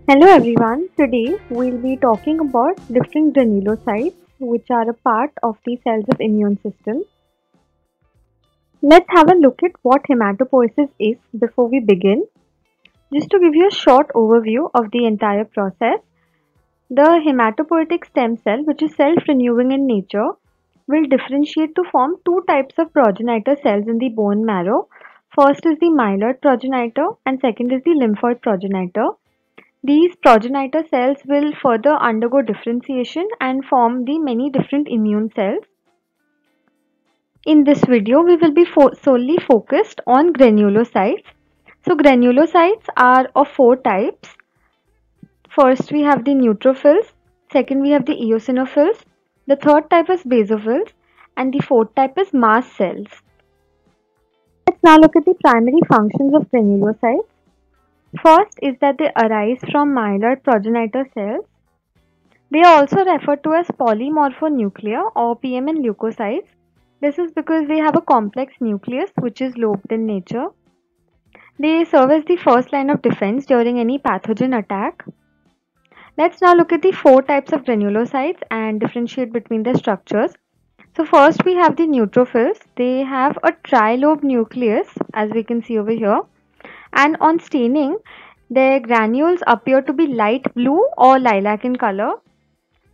Hello everyone, today we'll be talking about different granulocytes which are a part of the cells of immune system. Let's have a look at what hematopoiesis is before we begin. Just to give you a short overview of the entire process, the hematopoietic stem cell, which is self-renewing in nature, will differentiate to form two types of progenitor cells in the bone marrow. First is the myeloid progenitor and second is the lymphoid progenitor. These progenitor cells will further undergo differentiation and form the many different immune cells. In this video, we will be solely focused on granulocytes. So granulocytes are of four types. First, we have the neutrophils. Second, we have the eosinophils. The third type is basophils. And the fourth type is mast cells. Let's now look at the primary functions of granulocytes. First is that they arise from myeloid progenitor cells. They are also referred to as polymorphonuclear or PMN leukocytes. This is because they have a complex nucleus which is lobed in nature. They serve as the first line of defense during any pathogen attack. Let's now look at the four types of granulocytes and differentiate between their structures. So first we have the neutrophils. They have a trilobed nucleus as we can see over here, and on staining their granules appear to be light blue or lilac in color.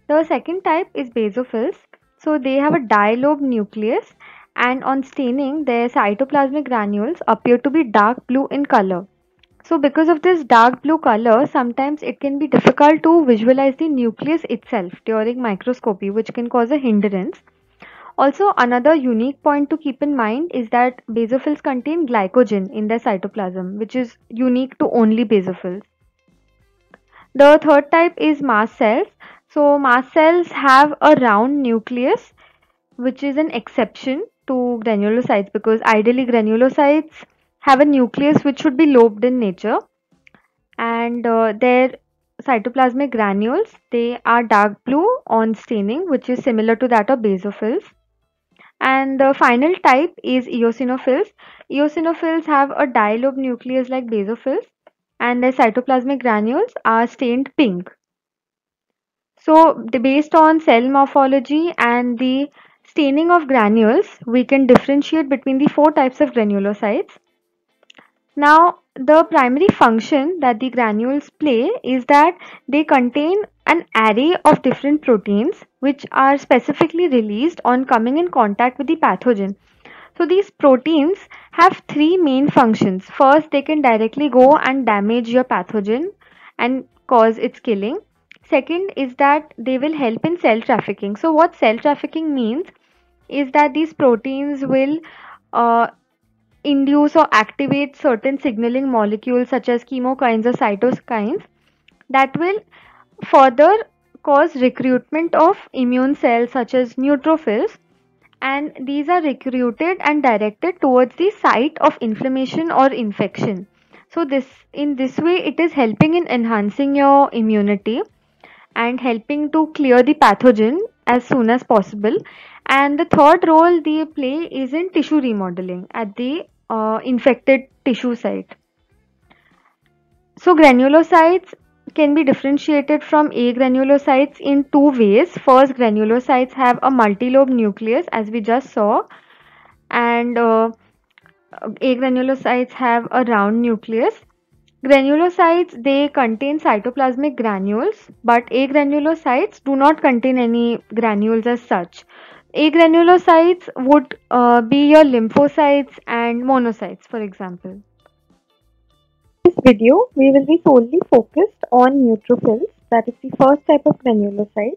The second type is basophils. So they have a dilobe nucleus, and on staining their cytoplasmic granules appear to be dark blue in color. So because of this dark blue color, sometimes it can be difficult to visualize the nucleus itself during microscopy, which can cause a hindrance. Also, another unique point to keep in mind is that basophils contain glycogen in their cytoplasm, which is unique to only basophils. The third type is mast cells. So mast cells have a round nucleus, which is an exception to granulocytes because ideally granulocytes have a nucleus which should be lobed in nature, and their cytoplasmic granules, they are dark blue on staining, which is similar to that of basophils. And the final type is eosinophils. Eosinophils have a dilobe nucleus like basophils, and their cytoplasmic granules are stained pink. So, based on cell morphology and the staining of granules, we can differentiate between the four types of granulocytes. Now, the primary function that the granules play is that they contain an array of different proteins which are specifically released on coming in contact with the pathogen. So these proteins have three main functions. First, they can directly go and damage your pathogen and cause its killing. Second is that they will help in cell trafficking. So what cell trafficking means is that these proteins will uh, induce or activate certain signaling molecules such as chemokines or cytokines that will further cause recruitment of immune cells such as neutrophils, and these are recruited and directed towards the site of inflammation or infection. So in this way it is helping in enhancing your immunity and helping to clear the pathogen as soon as possible. And the third role they play is in tissue remodeling at the infected tissue site. So granulocytes can be differentiated from agranulocytes in two ways. First, granulocytes have a multilobe nucleus as we just saw, and agranulocytes have a round nucleus. Granulocytes, they contain cytoplasmic granules, but agranulocytes do not contain any granules as such. Agranulocytes would be your lymphocytes and monocytes, for example. In this video, we will be solely focused on neutrophils, that is the first type of granulocyte.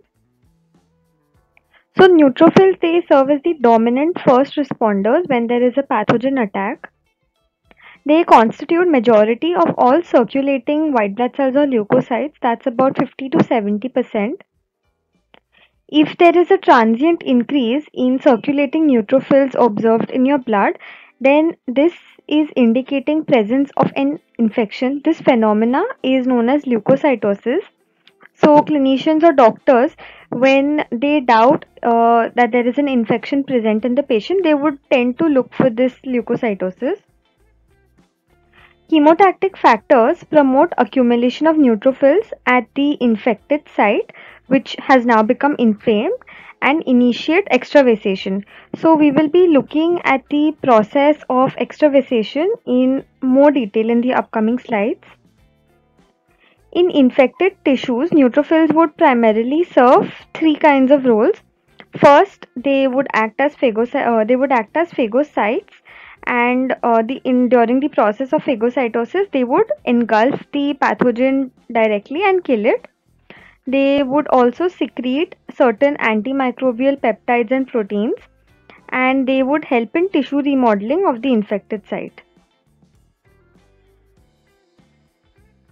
So neutrophils, they serve as the dominant first responders when there is a pathogen attack. They constitute majority of all circulating white blood cells or leukocytes, that's about 50 to 70%. If there is a transient increase in circulating neutrophils observed in your blood, then this is indicating presence of an infection. This phenomena is known as leukocytosis. So clinicians or doctors, when they doubt that there is an infection present in the patient, they would tend to look for this leukocytosis. Chemotactic factors promote accumulation of neutrophils at the infected site, which has now become inflamed, and initiate extravasation. So, we will be looking at the process of extravasation in more detail in the upcoming slides. In infected tissues, neutrophils would primarily serve three kinds of roles. First, they would act as phagocytes, and during the process of phagocytosis, they would engulf the pathogen directly and kill it. They would also secrete certain antimicrobial peptides and proteins, and they would help in tissue remodeling of the infected site.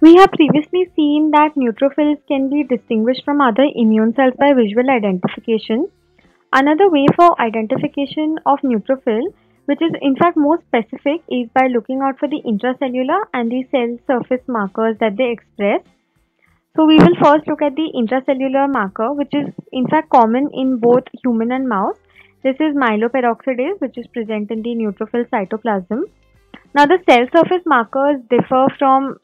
We have previously seen that neutrophils can be distinguished from other immune cells by visual identification. Another way for identification of neutrophil, which is in fact more specific, is by looking out for the intracellular and the cell surface markers that they express. So we will first look at the intracellular marker, which is in fact common in both human and mouse. This is myeloperoxidase, which is present in the neutrophil cytoplasm. Now the cell surface markers differ from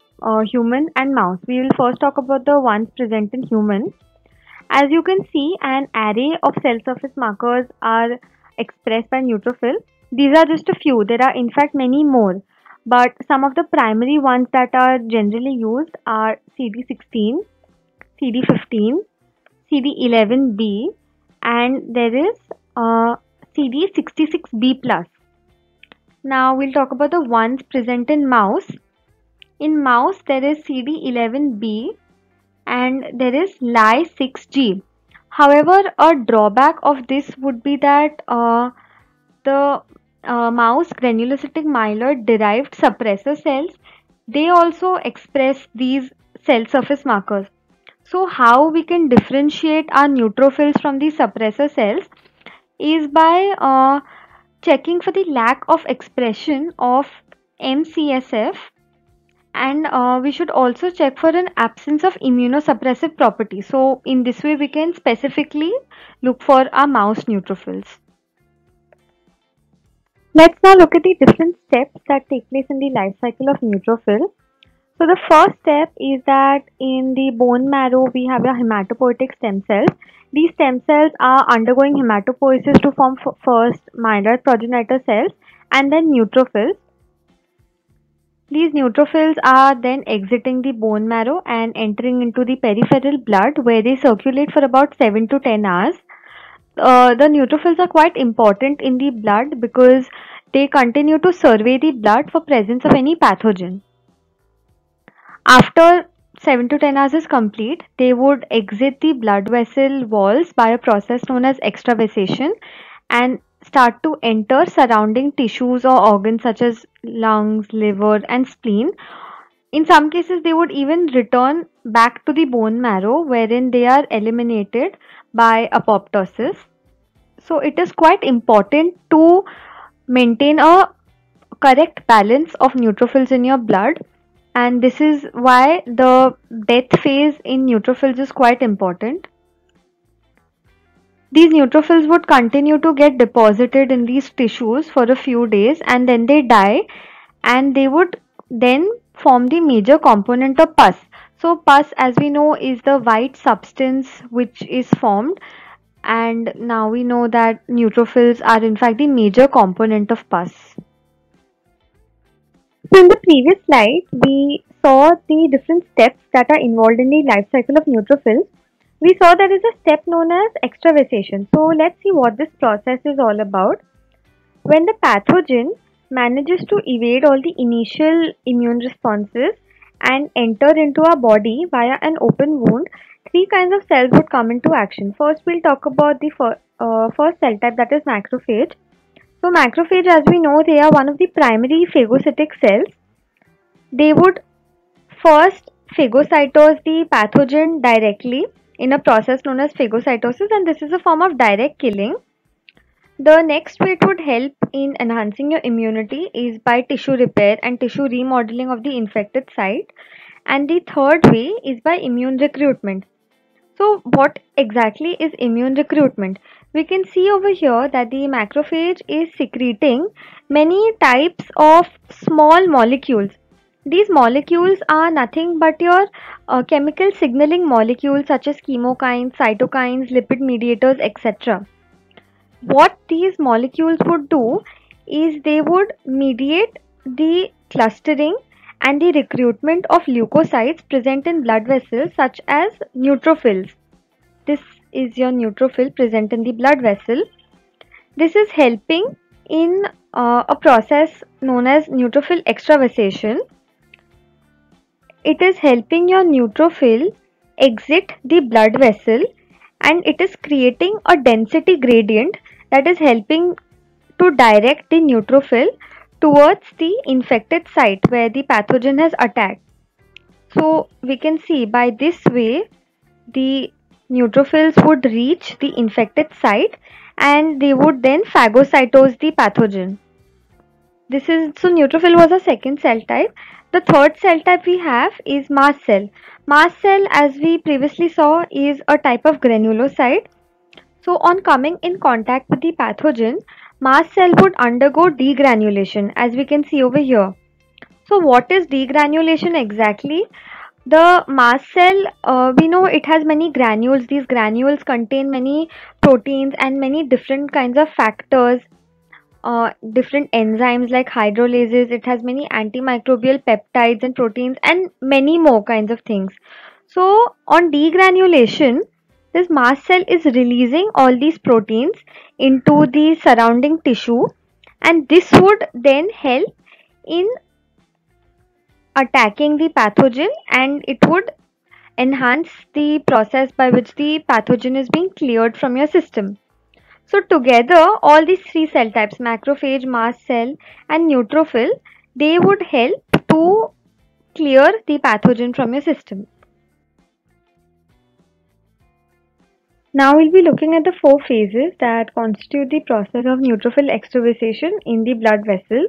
human and mouse. We will first talk about the ones present in human. As you can see, an array of cell surface markers are expressed by neutrophil. These are just a few. There are in fact many more. But some of the primary ones that are generally used are CD16, CD15, CD11B, and there is CD66B+. Now we'll talk about the ones present in mouse. In mouse, there is CD11B and there is Ly6G. However, a drawback of this would be that the mouse granulocytic myeloid derived suppressor cells, they also express these cell surface markers. So how we can differentiate our neutrophils from the suppressor cells is by checking for the lack of expression of MCSF, and we should also check for an absence of immunosuppressive property. So in this way we can specifically look for our mouse neutrophils. Let's now look at the different steps that take place in the life cycle of neutrophil. So the first step is that in the bone marrow we have a hematopoietic stem cells. These stem cells are undergoing hematopoiesis to form first myeloid progenitor cells and then neutrophils. These neutrophils are then exiting the bone marrow and entering into the peripheral blood, where they circulate for about 7 to 10 hours. The neutrophils are quite important in the blood because they continue to survey the blood for presence of any pathogen. After 7 to 10 hours is complete, they would exit the blood vessel walls by a process known as extravasation and start to enter surrounding tissues or organs such as lungs, liver, and spleen. In some cases, they would even return back to the bone marrow, wherein they are eliminated by apoptosis. So it is quite important to maintain a correct balance of neutrophils in your blood, and this is why the death phase in neutrophils is quite important. These neutrophils would continue to get deposited in these tissues for a few days and then they die, and they would then form the major component of pus. So pus, as we know, is the white substance which is formed, and now we know that neutrophils are in fact the major component of pus. So in the previous slide, we saw the different steps that are involved in the life cycle of neutrophils. We saw there is a step known as extravasation. So let's see what this process is all about. When the pathogen manages to evade all the initial immune responses and enter into our body via an open wound, three kinds of cells would come into action. First, we'll talk about the first cell type, that is macrophage. So macrophage, as we know, they are one of the primary phagocytic cells. They would first phagocytose the pathogen directly in a process known as phagocytosis, and this is a form of direct killing. The next way it would help in enhancing your immunity is by tissue repair and tissue remodeling of the infected site. And the third way is by immune recruitment. So what exactly is immune recruitment? We can see over here that the macrophage is secreting many types of small molecules. These molecules are nothing but your chemical signaling molecules such as chemokines, cytokines, lipid mediators, etc. What these molecules would do is they would mediate the clustering and the recruitment of leukocytes present in blood vessels such as neutrophils. This is your neutrophil present in the blood vessel. This is helping in a process known as neutrophil extravasation. It is helping your neutrophil exit the blood vessel, and it is creating a density gradient that is helping to direct the neutrophil towards the infected site where the pathogen has attacked. So we can see by this way the neutrophils would reach the infected site and they would then phagocytose the pathogen. This is so neutrophil was a second cell type. The third cell type we have is mast cell. Mast cell, as we previously saw, is a type of granulocyte. So on coming in contact with the pathogen, mast cell would undergo degranulation, as we can see over here. So what is degranulation exactly? The mast cell, we know it has many granules. These granules contain many proteins and many different kinds of factors, different enzymes like hydrolases. It has many antimicrobial peptides and proteins and many more kinds of things. So on degranulation, this mast cell is releasing all these proteins into the surrounding tissue, and this would then help in attacking the pathogen, and it would enhance the process by which the pathogen is being cleared from your system. So together, all these three cell types, macrophage, mast cell and neutrophil, they would help to clear the pathogen from your system. Now we'll be looking at the four phases that constitute the process of neutrophil extravasation in the blood vessel.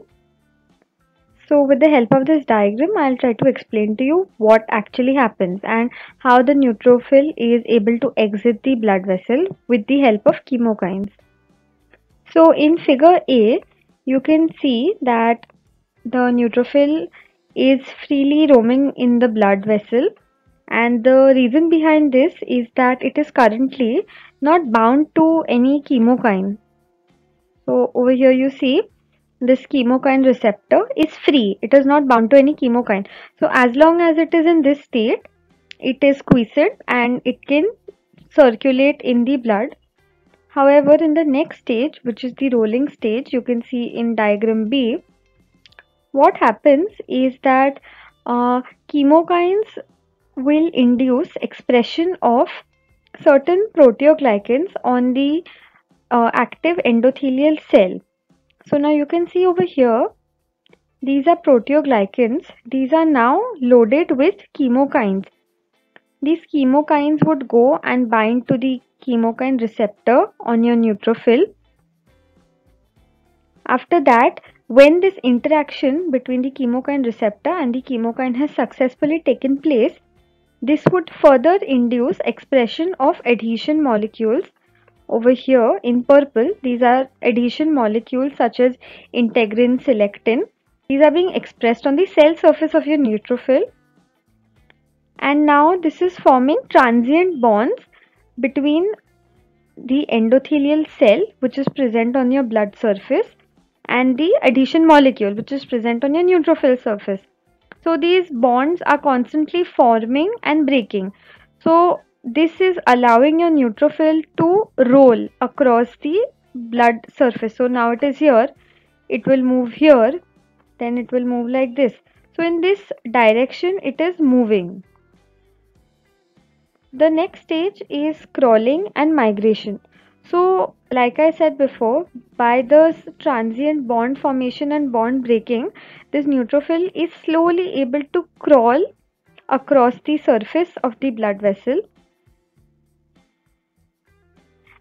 So with the help of this diagram, I'll try to explain to you what actually happens and how the neutrophil is able to exit the blood vessel with the help of chemokines. So in figure A, you can see that the neutrophil is freely roaming in the blood vessel, and the reason behind this is that it is currently not bound to any chemokine. So over here you see this chemokine receptor is free. It is not bound to any chemokine. So as long as it is in this state, it is quiescent and it can circulate in the blood. However, in the next stage, which is the rolling stage, you can see in diagram B, what happens is that chemokines will induce expression of certain proteoglycans on the active endothelial cell. So now you can see over here, these are proteoglycans. These are now loaded with chemokines. These chemokines would go and bind to the chemokine receptor on your neutrophil. After that, when this interaction between the chemokine receptor and the chemokine has successfully taken place, this would further induce expression of adhesion molecules. Over here in purple, these are adhesion molecules such as integrin, selectin. These are being expressed on the cell surface of your neutrophil. And now this is forming transient bonds between the endothelial cell, which is present on your blood surface, and the adhesion molecule, which is present on your neutrophil surface. So these bonds are constantly forming and breaking. So this is allowing your neutrophil to roll across the blood surface. So now it is here, it will move here, then it will move like this. So in this direction it is moving. The next stage is crawling and migration. So like I said before, by the transient bond formation and bond breaking, this neutrophil is slowly able to crawl across the surface of the blood vessel.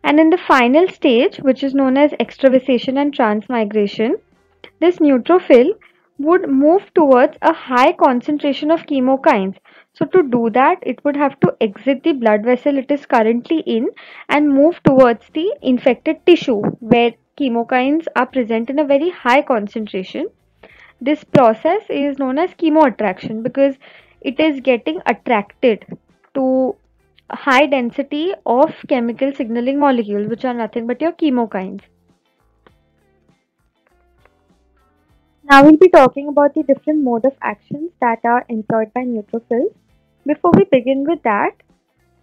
And in the final stage, which is known as extravasation and transmigration, this neutrophil would move towards a high concentration of chemokines. So to do that, it would have to exit the blood vessel it is currently in and move towards the infected tissue where chemokines are present in a very high concentration. This process is known as chemoattraction because it is getting attracted to a high density of chemical signaling molecules, which are nothing but your chemokines. Now we'll be talking about the different mode of actions that are employed by neutrophils. Before we begin with that,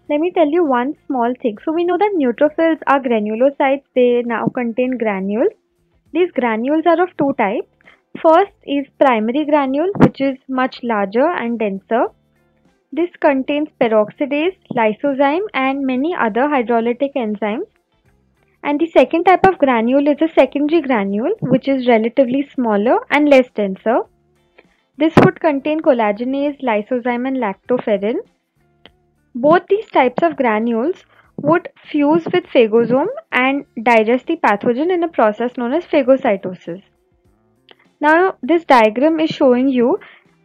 let me tell you one small thing. So we know that neutrophils are granulocytes. They now contain granules. These granules are of two types. First is primary granule, which is much larger and denser. This contains peroxidase, lysozyme, and many other hydrolytic enzymes. And the second type of granule is a secondary granule, which is relatively smaller and less denser. This would contain collagenase, lysozyme, and lactoferrin. Both these types of granules would fuse with phagosome and digest the pathogen in a process known as phagocytosis. Now, this diagram is showing you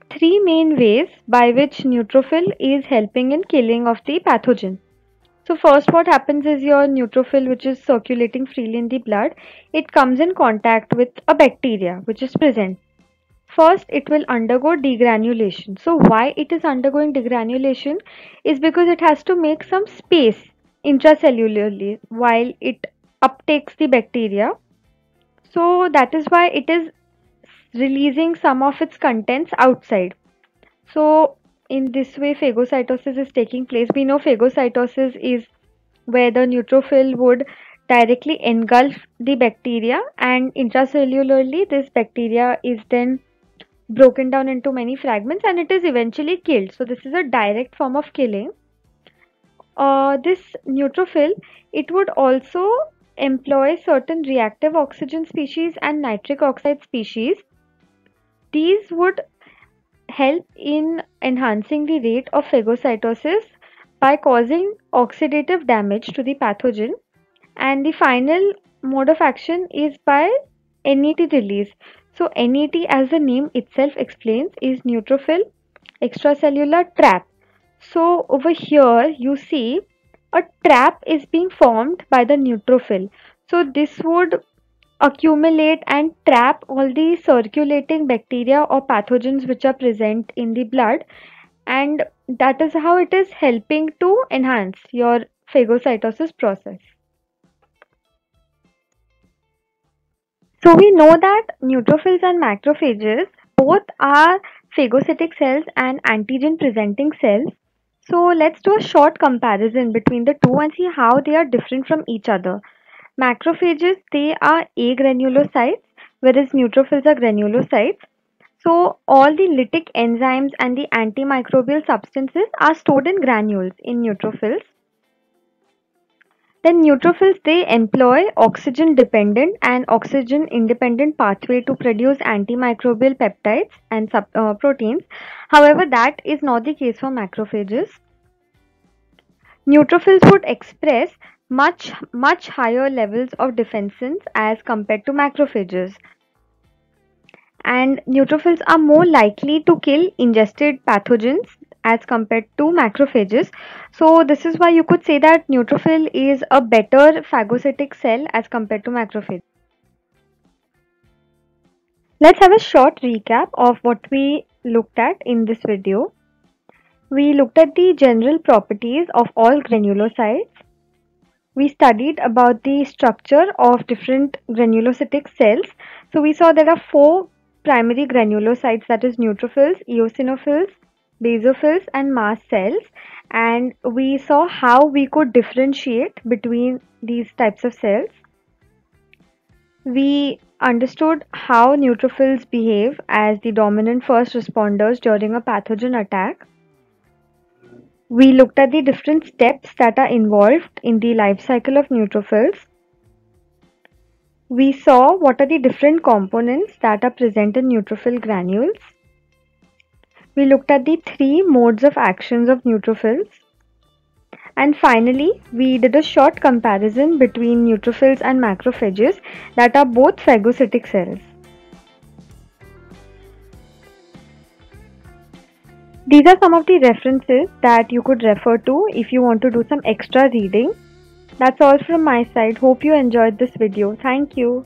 three main ways by which neutrophil is helping in killing of the pathogen. So first what happens is your neutrophil, which is circulating freely in the blood, it comes in contact with a bacteria which is present. First, it will undergo degranulation. So why it is undergoing degranulation is because it has to make some space intracellularly while it uptakes the bacteria. So that is why it is releasing some of its contents outside. So in this way phagocytosis is taking place. We know phagocytosis is where the neutrophil would directly engulf the bacteria, and intracellularly this bacteria is then broken down into many fragments and it is eventually killed. So this is a direct form of killing. This neutrophil, it would also employ certain reactive oxygen species and nitric oxide species. These would help in enhancing the rate of phagocytosis by causing oxidative damage to the pathogen. And the final mode of action is by NET release. So NET, as the name itself explains, is neutrophil extracellular trap. So over here you see a trap is being formed by the neutrophil. So this would accumulate and trap all the circulating bacteria or pathogens which are present in the blood, and that is how it is helping to enhance your phagocytosis process. So we know that neutrophils and macrophages both are phagocytic cells and antigen presenting cells. So let's do a short comparison between the two and see how they are different from each other. Macrophages, they are agranulocytes, whereas neutrophils are granulocytes. So all the lytic enzymes and the antimicrobial substances are stored in granules in neutrophils. Then neutrophils, they employ oxygen dependent and oxygen independent pathway to produce antimicrobial peptides and proteins. However, that is not the case for macrophages. Neutrophils would express much higher levels of defensins as compared to macrophages. And neutrophils are more likely to kill ingested pathogens as compared to macrophages. So this is why you could say that neutrophil is a better phagocytic cell as compared to macrophage. Let's have a short recap of what we looked at in this video. We looked at the general properties of all granulocytes. We studied about the structure of different granulocytic cells. So we saw there are four primary granulocytes, that is neutrophils, eosinophils, basophils and mast cells, and we saw how we could differentiate between these types of cells. We understood how neutrophils behave as the dominant first responders during a pathogen attack. We looked at the different steps that are involved in the life cycle of neutrophils. We saw what are the different components that are present in neutrophil granules. We looked at the three modes of actions of neutrophils. And finally, we did a short comparison between neutrophils and macrophages that are both phagocytic cells. These are some of the references that you could refer to if you want to do some extra reading. That's all from my side. Hope you enjoyed this video. Thank you.